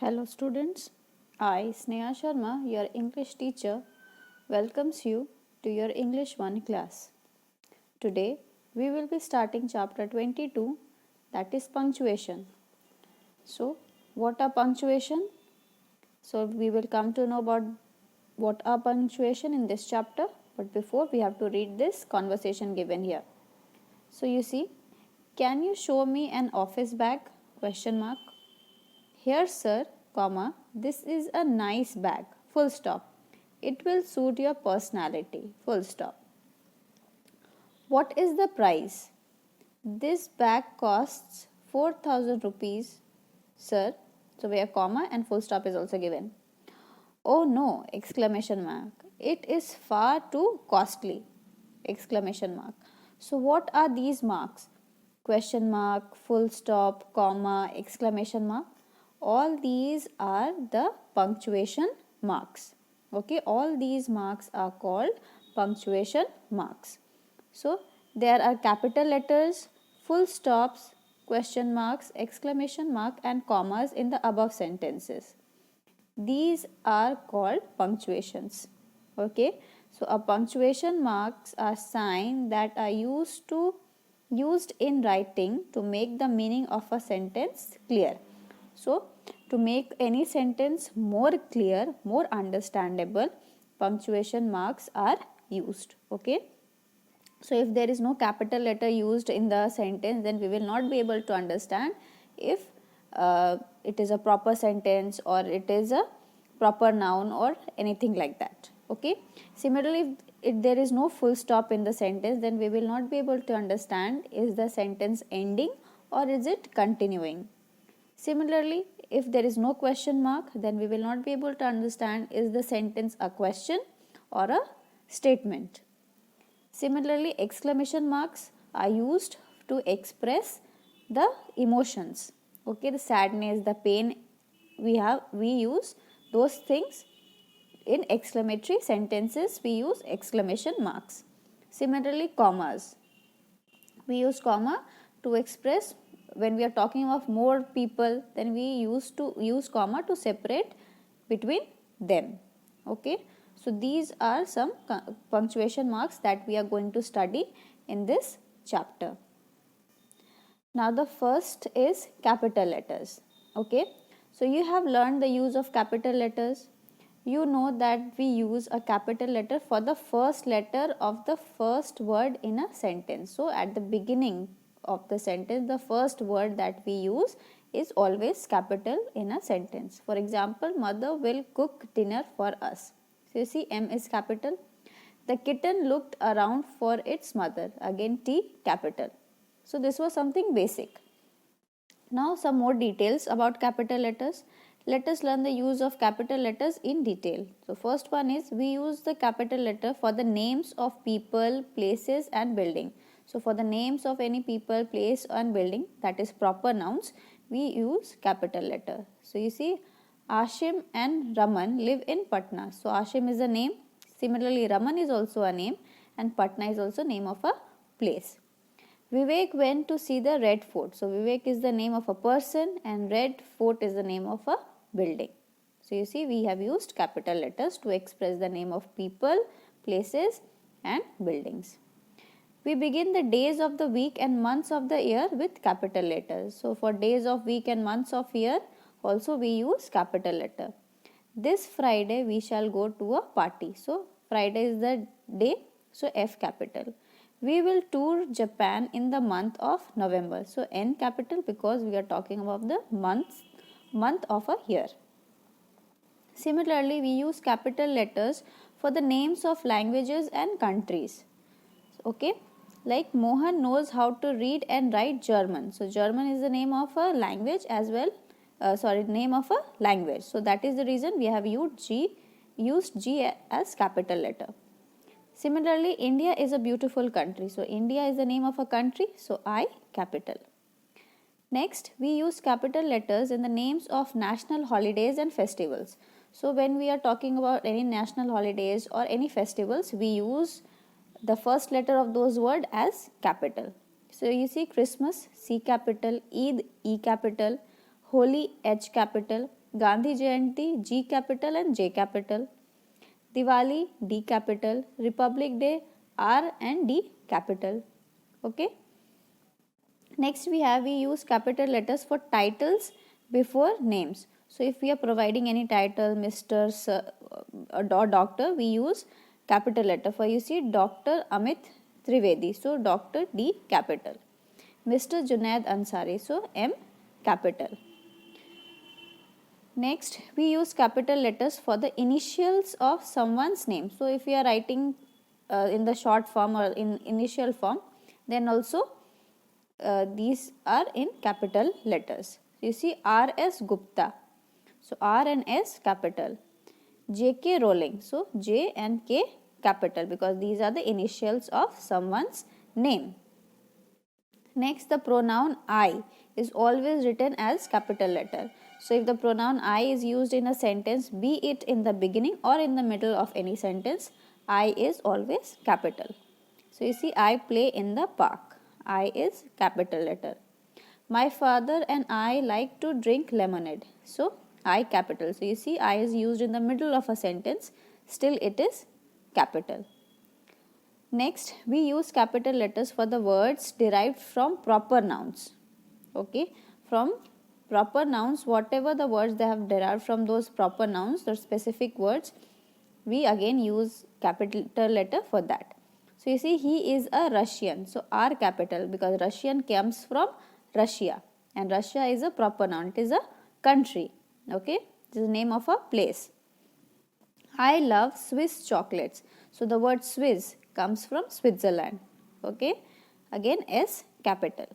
Hello students, I Sneha Sharma, your English teacher, welcomes you to your English 1 class. Today we will be starting chapter 22, that is punctuation. So what are punctuation? So we will come to know about what are punctuation in this chapter, but before we have to read this conversation given here. So you see, can you show me an office bag? Question mark. Here, sir, comma, this is a nice bag, full stop. It will suit your personality, full stop. What is the price? This bag costs 4,000 rupees, sir. So, where comma and full stop is also given. Oh no! Exclamation mark. It is far too costly! Exclamation mark. So, what are these marks? Question mark, full stop, comma, exclamation mark. All these are the punctuation marks. Okay, all these marks are called punctuation marks. So, there are capital letters, full stops, question marks, exclamation mark and commas in the above sentences. These are called punctuations. Okay, so a punctuation marks are signs that are used in writing to make the meaning of a sentence clear. So to make any sentence more clear, more understandable, punctuation marks are used. Okay, so if there is no capital letter used in the sentence, then we will not be able to understand if it is a proper sentence or it is a proper noun or anything like that. Okay, similarly, if there is no full stop in the sentence, then we will not be able to understand is the sentence ending or is it continuing. Similarly, if there is no question mark, then we will not be able to understand is the sentence a question or a statement. Similarly, exclamation marks are used to express the emotions. Okay, the sadness, the pain we use those things in exclamatory sentences. We use exclamation marks. Similarly, commas. We use comma to express when we are talking of more people, then we used to use comma to separate between them. Okay, so these are some punctuation marks that we are going to study in this chapter. Now the first is capital letters. Okay, so you have learned the use of capital letters. You know that we use a capital letter for the first letter of the first word in a sentence. So at the beginning of the sentence, the first word that we use is always capital in a sentence. For example, mother will cook dinner for us. So you see, M is capital. The kitten looked around for its mother. Again, T capital. So this was something basic. Now some more details about capital letters. Let us learn the use of capital letters in detail. So first one is we use the capital letter for the names of people, places and building. So for the names of any people, place and building, that is proper nouns, we use capital letter. So you see, Ashim and Raman live in Patna. So Ashim is a name. Similarly, Raman is also a name and Patna is also name of a place. Vivek went to see the Red Fort. So Vivek is the name of a person and Red Fort is the name of a building. So you see, we have used capital letters to express the name of people, places and buildings. We begin the days of the week and months of the year with capital letters. So for days of week and months of year also we use capital letter. This Friday we shall go to a party. So Friday is the day, so F capital. We will tour Japan in the month of November. So N capital because we are talking about the month of a year. Similarly, we use capital letters for the names of languages and countries. Okay, like Mohan knows how to read and write German. So German is the name of a language as well. Name of a language. So that is the reason we have used G as capital letter. Similarly, India is a beautiful country. So India is the name of a country. So I capital. Next, we use capital letters in the names of national holidays and festivals. So when we are talking about any national holidays or any festivals, we use the first letter of those words as capital. So you see, Christmas, C capital, Eid, E capital, Holi, H capital. Gandhi Jayanti, G capital and J capital. Diwali, D capital. Republic Day, R and D capital. Okay. Next we use capital letters for titles before names. So if we are providing any title, Mr. Sir, or Doctor, we use capital letter. For you see Dr. Amit Trivedi, so Dr. D capital. Mr. Junaid Ansari, so M capital. Next we use capital letters for the initials of someone's name. So if we are writing in the short form or in initial form, then also these are in capital letters. You see R.S. Gupta, so R and S capital. J.K. Rowling, so J and K capital, because these are the initials of someone's name. Next, the pronoun I is always written as capital letter. So if the pronoun I is used in a sentence, be it in the beginning or in the middle of any sentence, I is always capital. So you see I play in the park. I is capital letter. My father and I like to drink lemonade. So I capital. So you see I is used in the middle of a sentence, still it is capital. Next we use capital letters for the words derived from proper nouns. Okay, from proper nouns, whatever the words they have derived from those proper nouns or specific words, we again use capital letter for that. So you see he is a Russian, so R capital, because Russian comes from Russia and Russia is a proper noun, it is a country. Okay, this is the name of a place. I love Swiss chocolates, so the word Swiss comes from Switzerland. Okay, again S capital.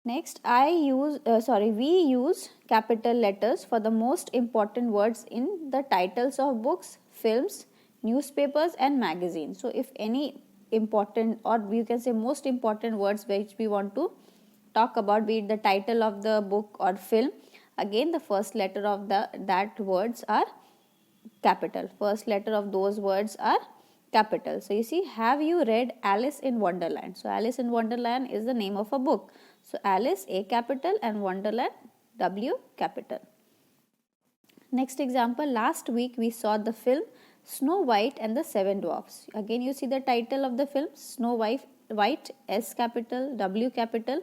Next we use capital letters for the most important words in the titles of books, films, newspapers and magazines. So if any important, or you can say most important words which we want to talk about, be it the title of the book or film, again the first letter of that words are capital. First letter of those words are capital. So you see, have you read Alice in Wonderland? So Alice in Wonderland is the name of a book. So Alice A capital and Wonderland W capital. Next example, last week we saw the film Snow White and the Seven Dwarfs. Again you see the title of the film, Snow White, S capital, W capital,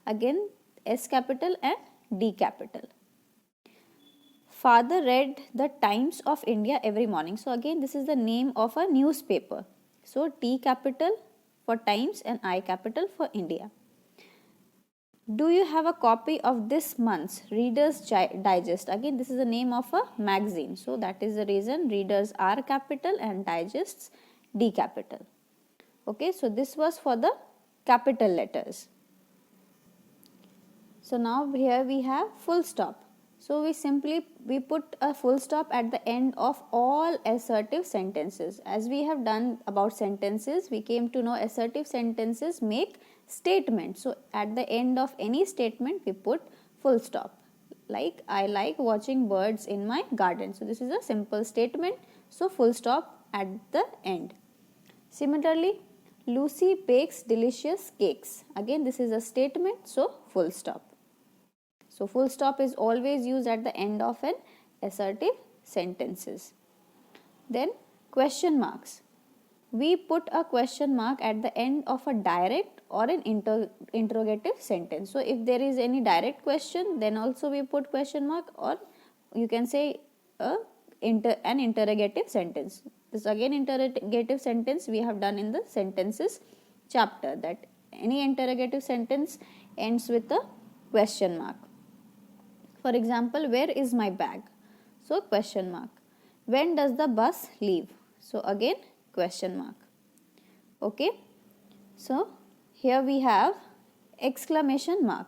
again S capital and D capital. Father read the Times of India every morning. So again this is the name of a newspaper. So T capital for Times and I capital for India. Do you have a copy of this month's Reader's Digest? Again this is the name of a magazine. So that is the reason Readers R capital and Digests D capital. Okay, so this was for the capital letters. So now here we have full stop. So we put a full stop at the end of all assertive sentences. As we have done about sentences, we came to know assertive sentences make statements. So at the end of any statement, we put full stop. Like, I like watching birds in my garden. So this is a simple statement. So full stop at the end. Similarly, Lucy bakes delicious cakes. Again, this is a statement. So full stop. So full stop is always used at the end of an assertive sentences. Then question marks. We put a question mark at the end of a direct or an interrogative sentence. So if there is any direct question, then also we put question mark, or you can say an interrogative sentence. This again interrogative sentence we have done in the sentences chapter, that any interrogative sentence ends with a question mark. For example, where is my bag? So question mark. When does the bus leave? So again question mark. Okay. So here we have exclamation mark.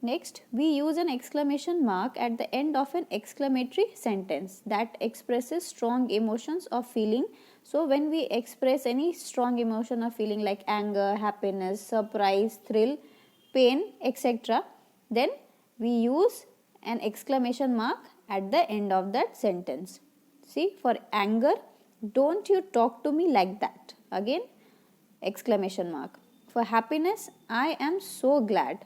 Next, we use an exclamation mark at the end of an exclamatory sentence that expresses strong emotions or feeling. So when we express any strong emotion or feeling like anger, happiness, surprise, thrill, pain, etc., then we use an exclamation mark at the end of that sentence. See, for anger, don't you talk to me like that. Again, exclamation mark. For happiness, I am so glad.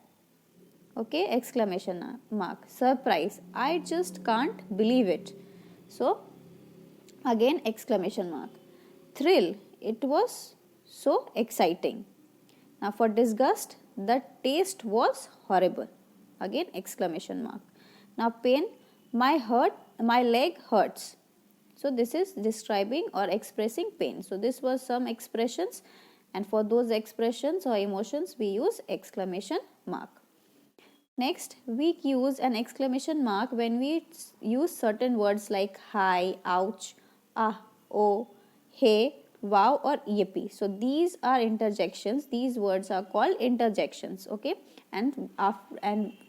Okay, exclamation mark. Surprise, I just can't believe it. So again exclamation mark. Thrill, it was so exciting. Now for disgust, the taste was horrible. Again exclamation mark. Now pain, my leg hurts. So this is describing or expressing pain. So this was some expressions, and for those expressions or emotions we use exclamation mark. Next, we use an exclamation mark when we use certain words like hi, ouch, ah, oh, hey, wow or yippee. So these are interjections. These words are called interjections. Okay, and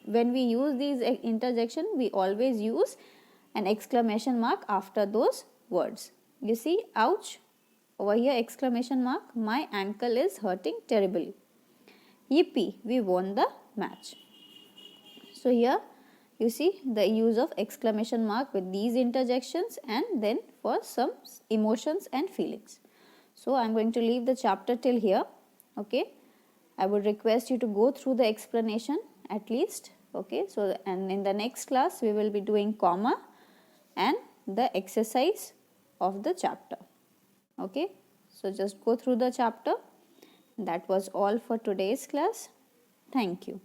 when we use these interjection, we always use an exclamation mark after those words. You see, ouch, over here exclamation mark, my ankle is hurting terribly. Yippee, we won the match. So here you see the use of exclamation mark with these interjections, and then for some emotions and feelings. So I am going to leave the chapter till here. Okay, I would request you to go through the explanation at least. Okay, so and in the next class we will be doing comma and the exercise of the chapter. Okay, so just go through the chapter. That was all for today's class. Thank you.